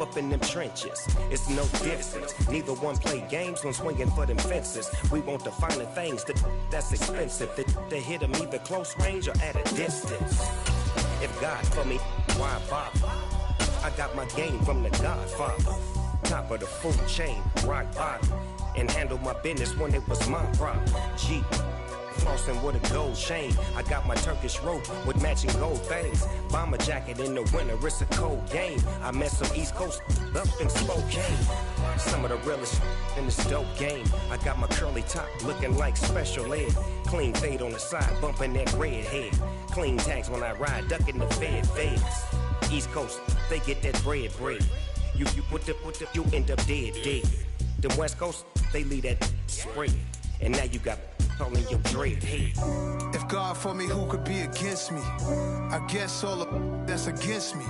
up in them trenches. It's no difference. Neither one play games when swinging for them fences. We want the finer things that's expensive. They hit them either close range or at a distance. If God for me, why bother? I got my game from the Godfather. Top of the food chain, rock bottom. And handle my business when it was my problem. Jeep, flossing with a gold chain. I got my Turkish rope with matching gold things. Bomber jacket in the winter, it's a cold game. I met some East Coast up in Spokane. Some of the realest in this dope game. I got my curly top looking like special ed. Clean fade on the side, bumping that red head. Clean tags when I ride, ducking the feds. East Coast, they get that bread. You you end up dead. The West Coast, they leave that spread. And now you got calling your dread head. If God for me, who could be against me? I guess all the that's against me.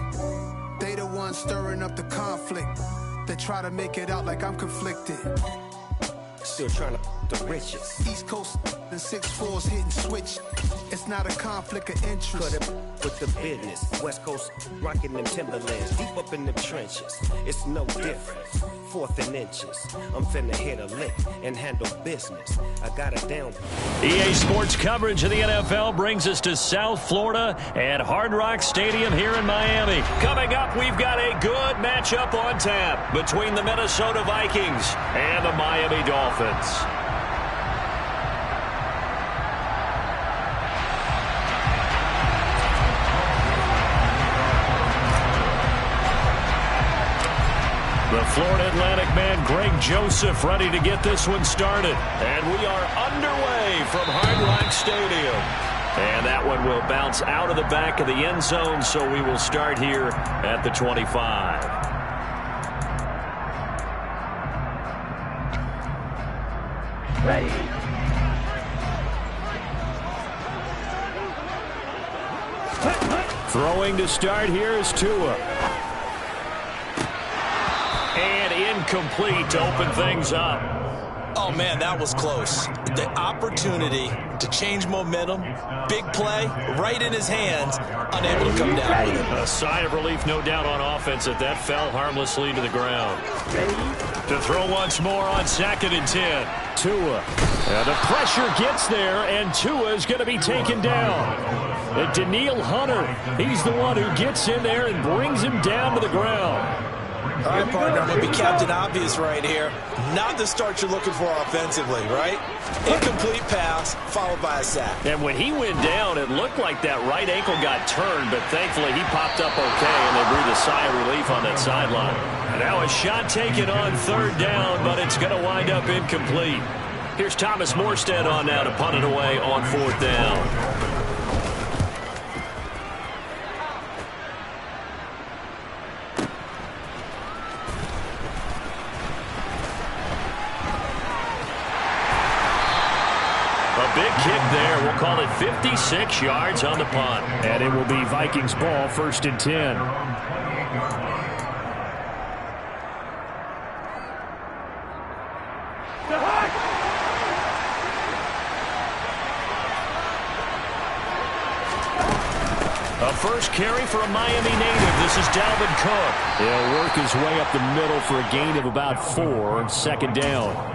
They the ones stirring up the conflict. They try to make it out like I'm conflicted. Still trying to the riches. East Coast and 6'4's hitting switch. It's not a conflict of interest. Cut it with the business. West Coast rocking them Timberlands. Deep up in them trenches. It's no difference. 4th and inches. I'm finna hit a lick and handle business. I got it down. EA Sports coverage of the NFL brings us to South Florida at Hard Rock Stadium here in Miami. Coming up, we've got a good matchup on tap between the Minnesota Vikings and the Miami Dolphins. The Florida Atlantic man, Greg Joseph, ready to get this one started. And we are underway from Hard Rock Stadium. And that one will bounce out of the back of the end zone, so we will start here at the 25. Ready. Throwing to start here is Tua. And incomplete to open things up. Oh, man, that was close. The opportunity to change momentum, big play, right in his hands, unable to come down with it. A sigh of relief, no doubt, on offense that fell harmlessly to the ground. To throw once more on 2nd and 10. Tua. And the pressure gets there, and Tua is going to be taken down. And Daniil Hunter, he's the one who gets in there and brings him down to the ground. All right, partner, I'm going to be Captain Obvious right here. Not the start you're looking for offensively, right? Incomplete pass, followed by a sack. And when he went down, it looked like that right ankle got turned, but thankfully he popped up okay, and they breathed a sigh of relief on that sideline. And now a shot taken on 3rd down, but it's going to wind up incomplete. Here's Thomas Morstead on now to punt it away on 4th down. Kick there. We'll call it 56 yards on the punt. And it will be Vikings ball, 1st and 10. A first carry for a Miami native. This is Dalvin Cook. He'll work his way up the middle for a gain of about 4. 2nd down.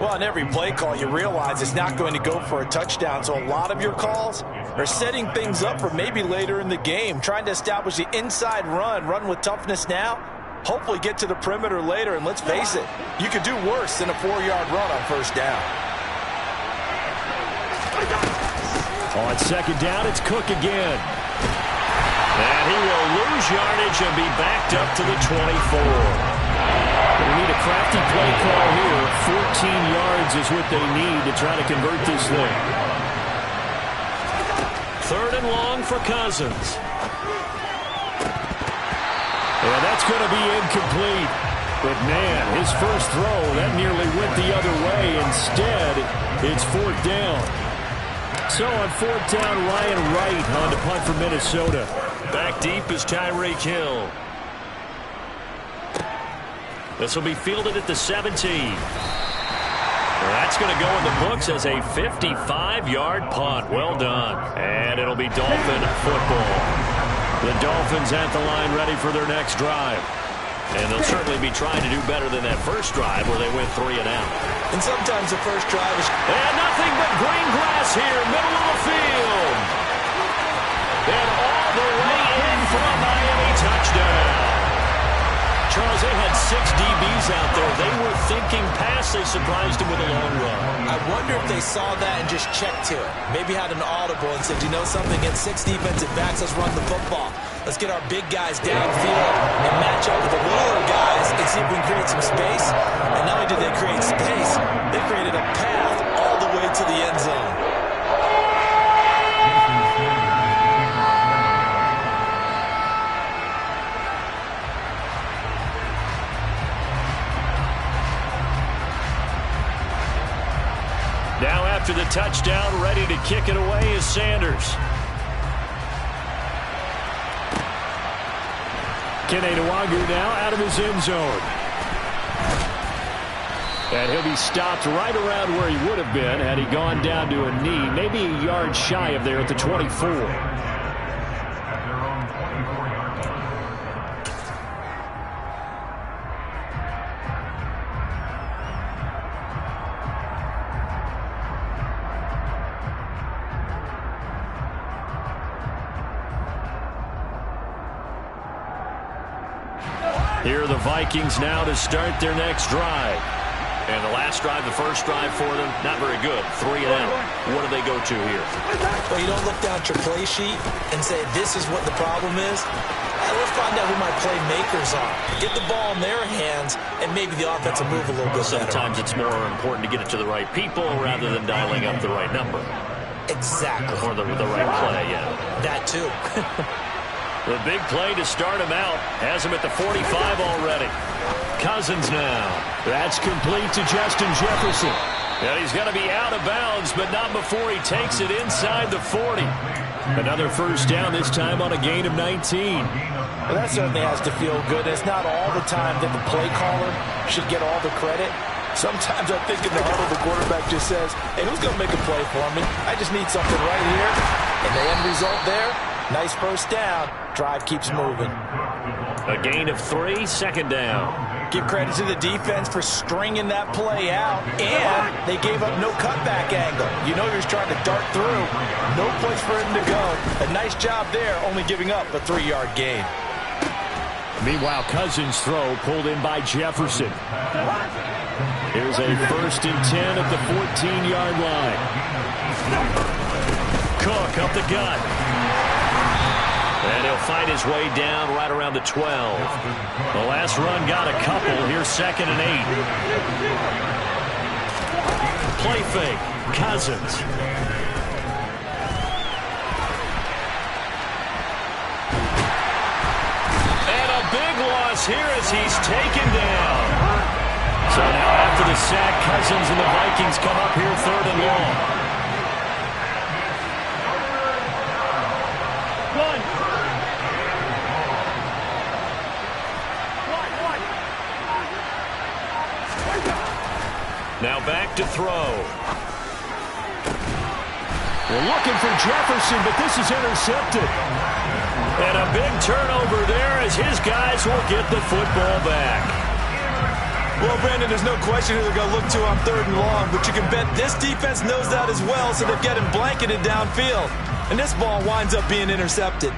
Well, on every play call, you realize it's not going to go for a touchdown, so a lot of your calls are setting things up for maybe later in the game, trying to establish the inside run with toughness now, hopefully get to the perimeter later, and let's face it, you could do worse than a 4-yard run on 1st down. On 2nd down, it's Cook again. And he will lose yardage and be backed up to the 24. We need a crafty play call here. 14 yards is what they need to try to convert this thing. 3rd and long for Cousins. And that's going to be incomplete. But, man, his first throw, that nearly went the other way. Instead, it's 4th down. So on 4th down, Ryan Wright on to punt for Minnesota. Back deep is Tyreek Hill. This will be fielded at the 17. That's going to go in the books as a 55-yard punt. Well done. And it'll be Dolphin football. The Dolphins at the line ready for their next drive. And they'll certainly be trying to do better than that first drive where they went 3 and out. And sometimes the first drive is... And nothing but green grass here, middle of the field. And all the way in for a Miami touchdown. Charles, they had 6 DBs out there. They were thinking pass. They surprised him with a long run. I wonder if they saw that and just checked to it. Maybe had an audible and said, you know something, against 6 defensive backs, let's run the football. Let's get our big guys downfield and match up with the littler guys and see if we can create some space. And not only did they create space, they created a path all the way to the end zone. Now after the touchdown, ready to kick it away is Sanders. Kene Nwagu now out of his end zone. And he'll be stopped right around where he would have been had he gone down to a knee, maybe a yard shy of there at the 24. Here are the Vikings now to start their next drive. And the last drive, the first drive for them, not very good. 3 and out. What do they go to here? Well, you don't look down at your play sheet and say, this is what the problem is. Let's find out who my playmakers are. Get the ball in their hands, and maybe the offense will move a little bit better. Sometimes it's more important to get it to the right people rather than dialing up the right number. Exactly. Or the right play, yeah. That too. The big play to start him out. Has him at the 45 already. Cousins now. That's complete to Justin Jefferson. And he's going to be out of bounds, but not before he takes it inside the 40. Another first down, this time on a gain of 19. Well, that certainly has to feel good. It's not all the time that the play caller should get all the credit. Sometimes I think in the huddle, the quarterback just says, hey, who's going to make a play for me? I just need something right here. And the end result there, nice first down. Drive keeps moving. A gain of 3, second down. Give credit to the defense for stringing that play out, and they gave up no cutback angle. You know you're trying to dart through. No place for him to go. A nice job there, only giving up a 3-yard gain. Meanwhile, Cousins' throw pulled in by Jefferson. Here's a 1st and 10 at the 14-yard line. Cook up the gut. And he'll find his way down right around the 12. The last run got a couple. Here's 2nd and 8. Play fake. Cousins. And a big loss here as he's taken down. So now after the sack, Cousins and the Vikings come up here 3rd and long. Now back to throw. We're looking for Jefferson, but this is intercepted. And a big turnover there as his guys will get the football back. Well, Brandon, there's no question who they're going to look to on 3rd and long, but you can bet this defense knows that as well, so they're getting blanketed downfield. And this ball winds up being intercepted.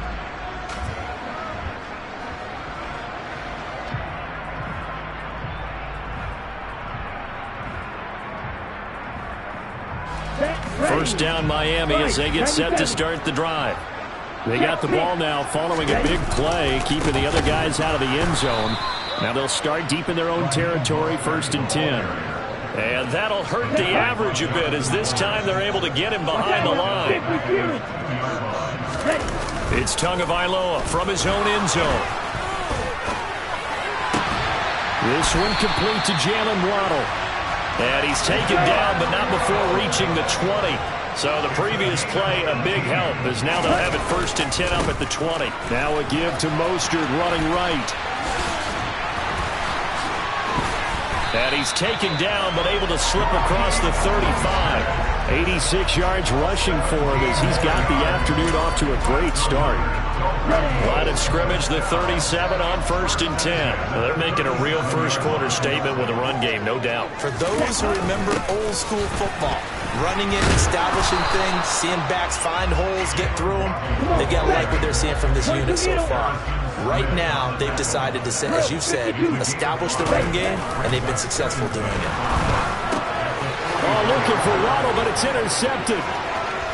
First down Miami as they get set to start the drive. They got the ball now following a big play, keeping the other guys out of the end zone. Now they'll start deep in their own territory, 1st and 10. And that'll hurt the average a bit as this time they're able to get him behind the line. It's Tagovailoa from his own end zone. This one complete to Jalen Waddle. And he's taken down, but not before reaching the 20. So the previous play, a big help, as now they'll have it 1st and 10 up at the 20. Now a give to Mostert running right. And he's taken down, but able to slip across the 35. 86 yards rushing for him as he's got the afternoon off to a great start. Line of scrimmage, the 37 on 1st and 10. Well, they're making a real first-quarter statement with a run game, no doubt. For those who remember old-school football, running in, establishing things, seeing backs find holes, get through them, they've got to like what they're seeing from this unit so far. Right now, they've decided to, as you've said, establish the run game, and they've been successful doing it. Oh, looking for Waddle, but it's intercepted.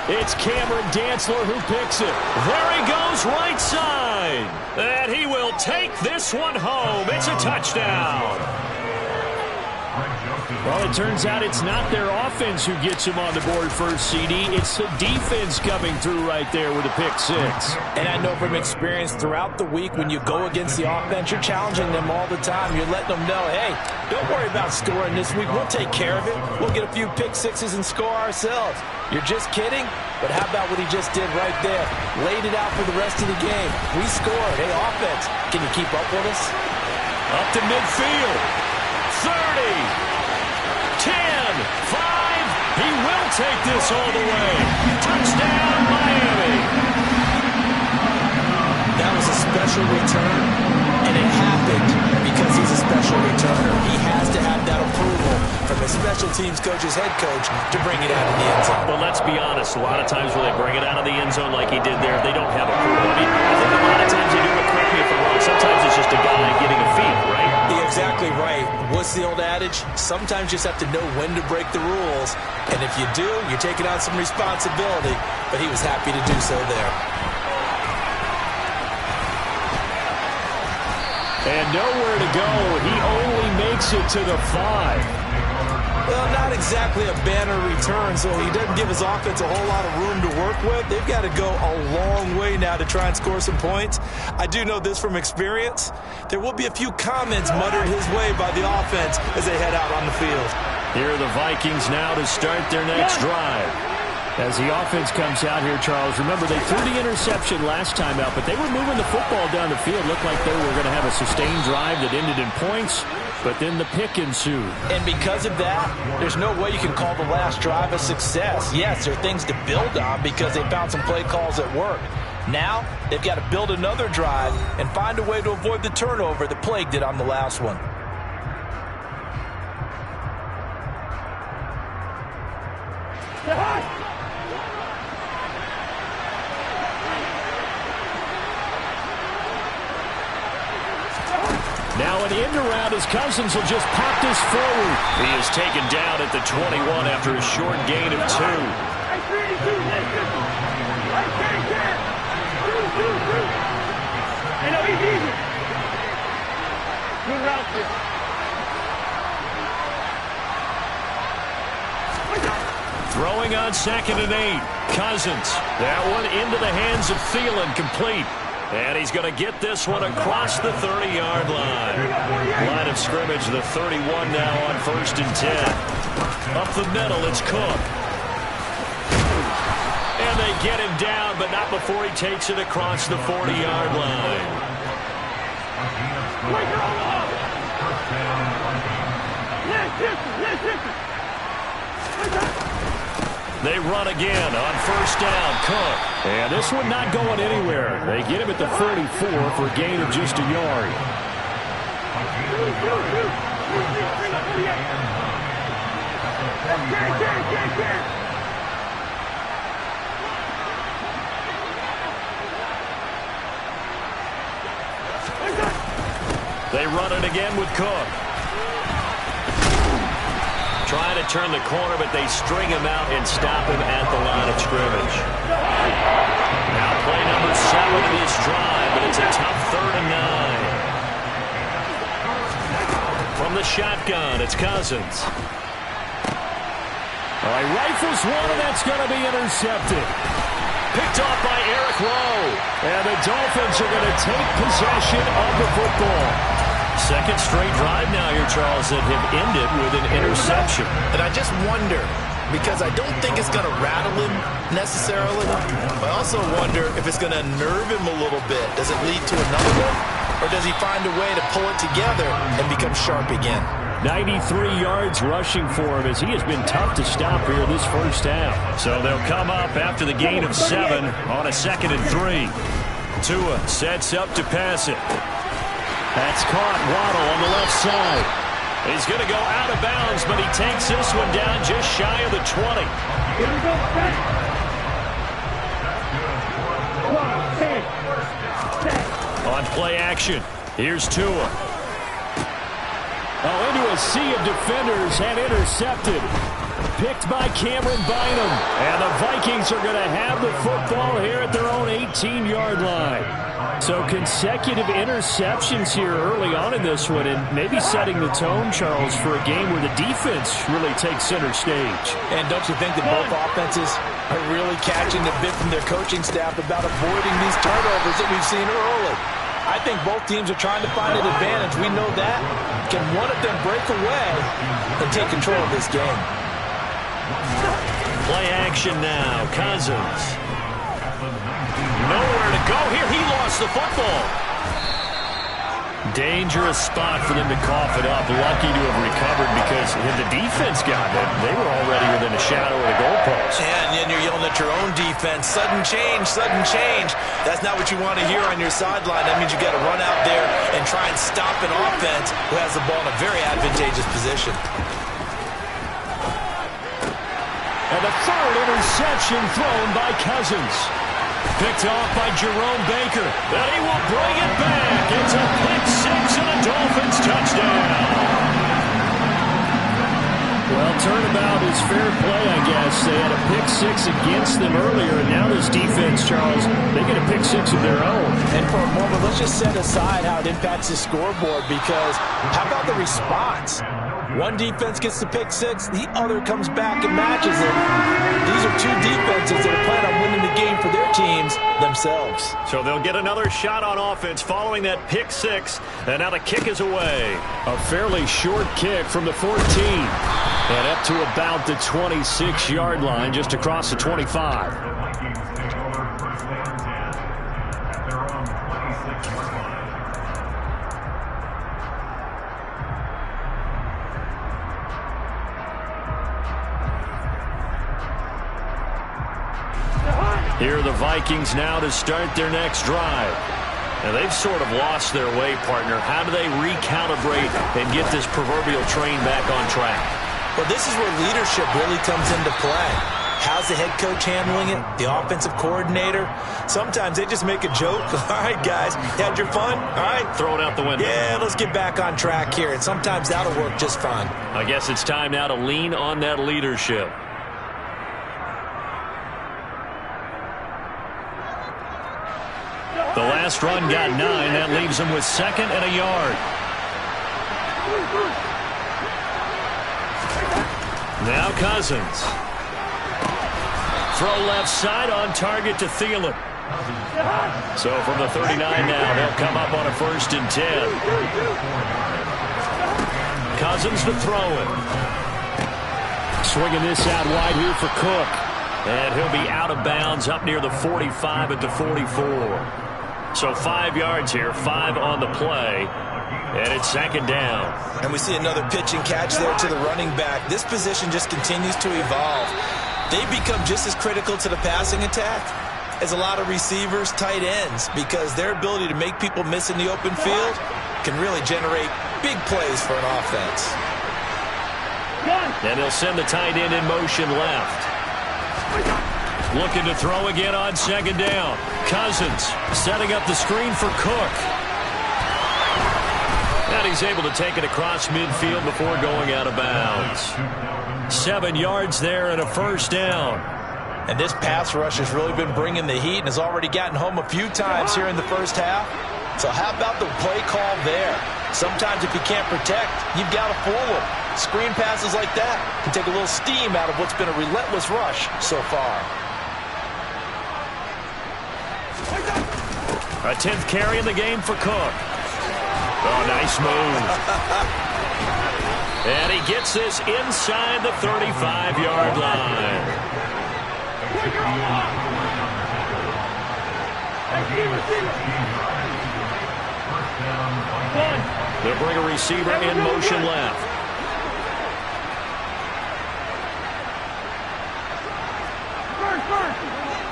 It's Cameron Dantzler who picks it. There he goes, right side. And he will take this one home. It's a touchdown. Well, it turns out it's not their offense who gets him on the board first, CD. It's the defense coming through right there with a pick six. And I know from experience throughout the week when you go against the offense, you're challenging them all the time. You're letting them know, hey, don't worry about scoring this week. We'll take care of it. We'll get a few pick sixes and score ourselves. You're just kidding? But how about what he just did right there? Laid it out for the rest of the game. We scored. Hey, offense, can you keep up with us? Up to midfield. 30. 10, 5, he will take this all the way. Touchdown, Miami. That was a special return, and it happened because he's a special returner. He has to have that approval from his special teams coach's head coach to bring it out of the end zone. Well, let's be honest. A lot of times when they bring it out of the end zone like he did there, they don't have approval. I mean, I think a lot of times they do it. Correct me if I'm wrong. Sometimes it's just a guy getting a feed, right? You're exactly right. What's the old adage? Sometimes you just have to know when to break the rules. And if you do, you're taking on some responsibility. But he was happy to do so there. And nowhere to go. He only makes it to the 5. Well, not exactly a banner return, so he doesn't give his offense a whole lot of room to work with. They've got to go a long way now to try and score some points. I do know this from experience. There will be a few comments muttered his way by the offense as they head out on the field. Here are the Vikings now to start their next drive. As the offense comes out here, Charles, remember they threw the interception last time out, but they were moving the football down the field. Looked like they were going to have a sustained drive that ended in points, but then the pick ensued. And because of that, there's no way you can call the last drive a success. Yes, there are things to build on because they found some play calls that work. Now, they've got to build another drive and find a way to avoid the turnover that plagued it on the last one. Now an end around as Cousins will just pop this forward. He is taken down at the 21 after a short gain of 2. Throwing on 2nd and 8. Cousins. That one into the hands of Thielen, complete. And he's going to get this one across the 30-yard line. Line of scrimmage, the 31 now on 1st and 10. Up the middle, it's Cook. And they get him down, but not before he takes it across the 40-yard line. They run again on 1st down. Cook. And this one not going anywhere. They get him at the 34 for a gain of just a yard. They run it again with Cook. Trying to turn the corner, but they string him out and stop him at the line of scrimmage. Now play number 7 of this drive, but it's a tough 3rd and 9. From the shotgun, it's Cousins. All right, rifles one, and that's going to be intercepted. Picked off by Eric Rowe. And the Dolphins are going to take possession of the football. Second straight drive now here, Charles, that have ended with an interception. And I just wonder, because I don't think it's going to rattle him necessarily, but I also wonder if it's going to nerve him a little bit. Does it lead to another one? or does he find a way to pull it together and become sharp again? 93 yards rushing for him as he has been tough to stop here this first half. So they'll come up after the gain of 7 on a 2nd and 3. Tua sets up to pass it. That's caught. Waddle on the left side. He's going to go out of bounds, but he takes this one down just shy of the 20. Here we go, On play action, here's Tua. Oh, into a sea of defenders and intercepted. Picked by Cameron Bynum. And the Vikings are going to have the football here at their own 18-yard line. So consecutive interceptions here early on in this one, and maybe setting the tone, Charles, for a game where the defense really takes center stage. And don't you think that both offenses are really catching the bit from their coaching staff about avoiding these turnovers that we've seen early? I think both teams are trying to find an advantage. We know that. Can one of them break away and take control of this game? Play action now. Cousins. Nowhere to go here. He lost the football. Dangerous spot for them to cough it up. Lucky to have recovered because if the defense got it, they were already within a shadow of the goalpost. And then you're yelling at your own defense. Sudden change, sudden change. That's not what you want to hear on your sideline. That means you got to run out there and try and stop an offense who has the ball in a very advantageous position. And the third interception thrown by Cousins. Picked off by Jerome Baker. But he will bring it back. It's a pick-6 and a Dolphins touchdown. Well, turnabout is fair play, I guess. They had a pick-6 against them earlier, and now this defense, Charles, they get a pick-6 of their own. And for a moment, let's just set aside how it impacts the scoreboard, because how about the response? One defense gets the pick-6, the other comes back and matches it. These are two defenses that are planning on winning the game for their teams themselves. So they'll get another shot on offense following that pick-6, and now the kick is away. A fairly short kick from the 14. And up to about the 26-yard line, just across the 25. Here are the Vikings now to start their next drive. And they've sort of lost their way, partner. How do they recalibrate and get this proverbial train back on track? Well, this is where leadership really comes into play. How's the head coach handling it? The offensive coordinator? Sometimes they just make a joke. All right, guys, had your fun? All right. Throw it out the window. Yeah, let's get back on track here. And sometimes that'll work just fine. I guess it's time now to lean on that leadership. The last run got 9. That leaves them with 2nd and a yard. Now Cousins. Throw left side on target to Thielen. So from the 39 now, they'll come up on a 1st and 10. Cousins to throw it. Swinging this out wide here for Cook. And he'll be out of bounds up near the 45 at the 44. So 5 yards here, 5 on the play, and it's 2nd down. And we see another pitch and catch there to the running back. This position just continues to evolve. They become just as critical to the passing attack as a lot of receivers, tight ends, because their ability to make people miss in the open field can really generate big plays for an offense. And they'll send the tight end in motion left. Looking to throw again on 2nd down. Cousins setting up the screen for Cook. And he's able to take it across midfield before going out of bounds. 7 yards there and a 1st down. And this pass rush has really been bringing the heat and has already gotten home a few times here in the first half. So how about the play call there? Sometimes if you can't protect, you've got to fool them. Screen passes like that can take a little steam out of what's been a relentless rush so far. A 10th carry in the game for Cook. Oh, nice move. And he gets this inside the 35-yard line. They'll bring a receiver in motion left.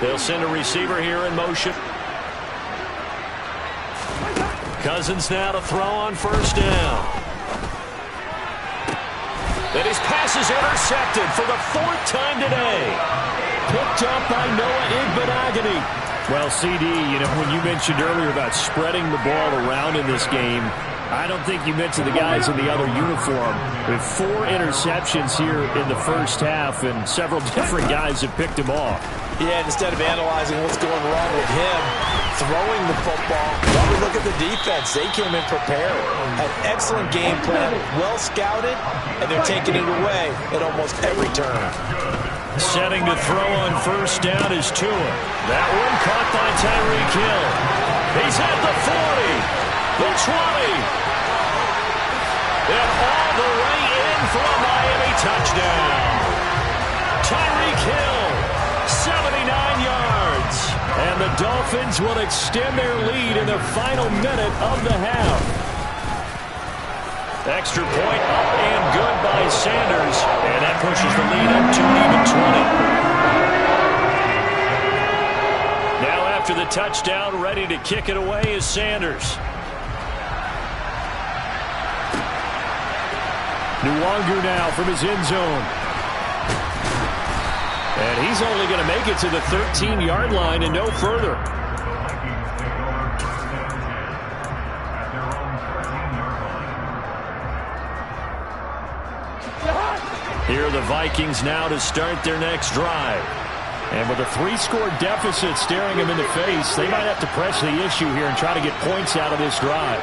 They'll send a receiver here in motion. Cousins now to throw on first down. And his pass is intercepted for the 4th time today. Picked up by Noah Igbenogany. Well, CD, when you mentioned earlier about spreading the ball around in this game, I don't think you mentioned the guys in the other uniform. With 4 interceptions here in the first half, and several different guys have picked him off. Yeah, instead of analyzing what's going wrong with him, throwing the football, while we look at the defense, they came in prepared. Had excellent game plan, well scouted, and they're taking it away at almost every turn. Setting to throw on first down is Tua. That one caught by Tyreek Hill. He's at the 40, the 20, and all the way in for a Miami touchdown. Tyreek Hill, 79 yards. And the Dolphins will extend their lead in the final minute of the half. Extra point up and good by Sanders. And that pushes the lead up to even 20. Now after the touchdown, ready to kick it away is Sanders. Nwangu now from his end zone. And he's only going to make it to the 13-yard line and no further. Here are the Vikings now to start their next drive. And with a 3-score deficit staring them in the face, they might have to press the issue here and try to get points out of this drive.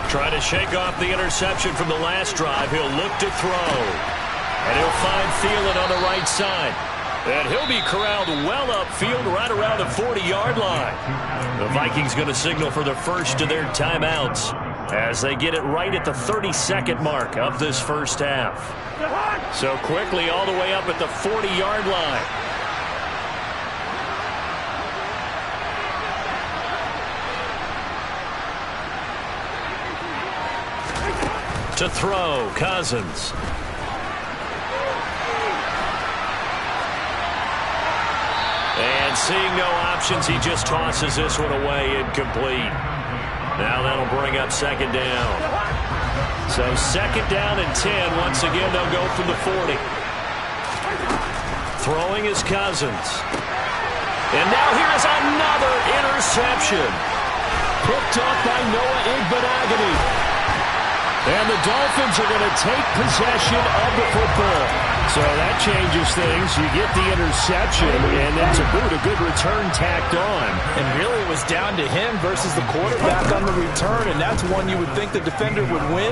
Try to shake off the interception from the last drive. He'll look to throw. And he'll find Thielen on the right side. And he'll be corralled well upfield right around the 40-yard line. The Vikings going to signal for the first of their timeouts as they get it right at the 32nd mark of this first half. So quickly all the way up at the 40-yard line. To throw, Cousins. And seeing no options, he just tosses this one away, incomplete. Now that'll bring up second down. So second down and 10. Once again, they'll go from the 40. Throwing is Cousins. And now here is another interception. Picked up by Noah Igbenogany. And the Dolphins are going to take possession of the football. So that changes things. You get the interception, and then to boot, a good return tacked on. And really it was down to him versus the quarterback on the return, and that's one you would think the defender would win.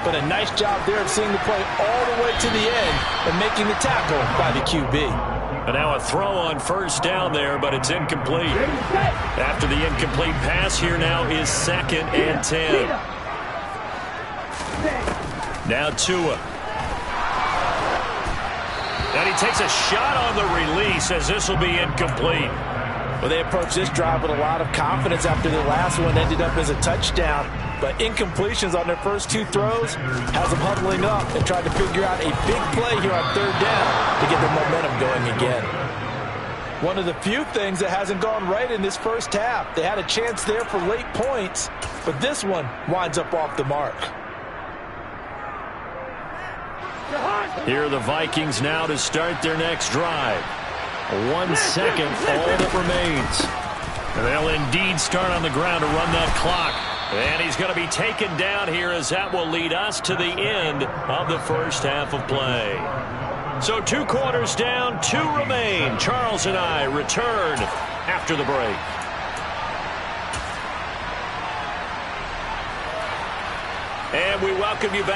But a nice job there of seeing the play all the way to the end and making the tackle by the QB. And now a throw on first down there, but it's incomplete. After the incomplete pass, here now is second and 10. Now Tua. And he takes a shot on the release as this will be incomplete. Well, they approached this drive with a lot of confidence after the last one ended up as a touchdown. But incompletions on their first 2 throws has them huddling up and trying to figure out a big play here on third down to get their momentum going again. One of the few things that hasn't gone right in this first half. They had a chance there for late points, but this one winds up off the mark. Here are the Vikings now to start their next drive. 1 second, all that remains. They'll indeed start on the ground to run that clock. And he's going to be taken down here as that will lead us to the end of the first half of play. So 2 quarters down, 2 remain. Charles and I return after the break. And we welcome you back.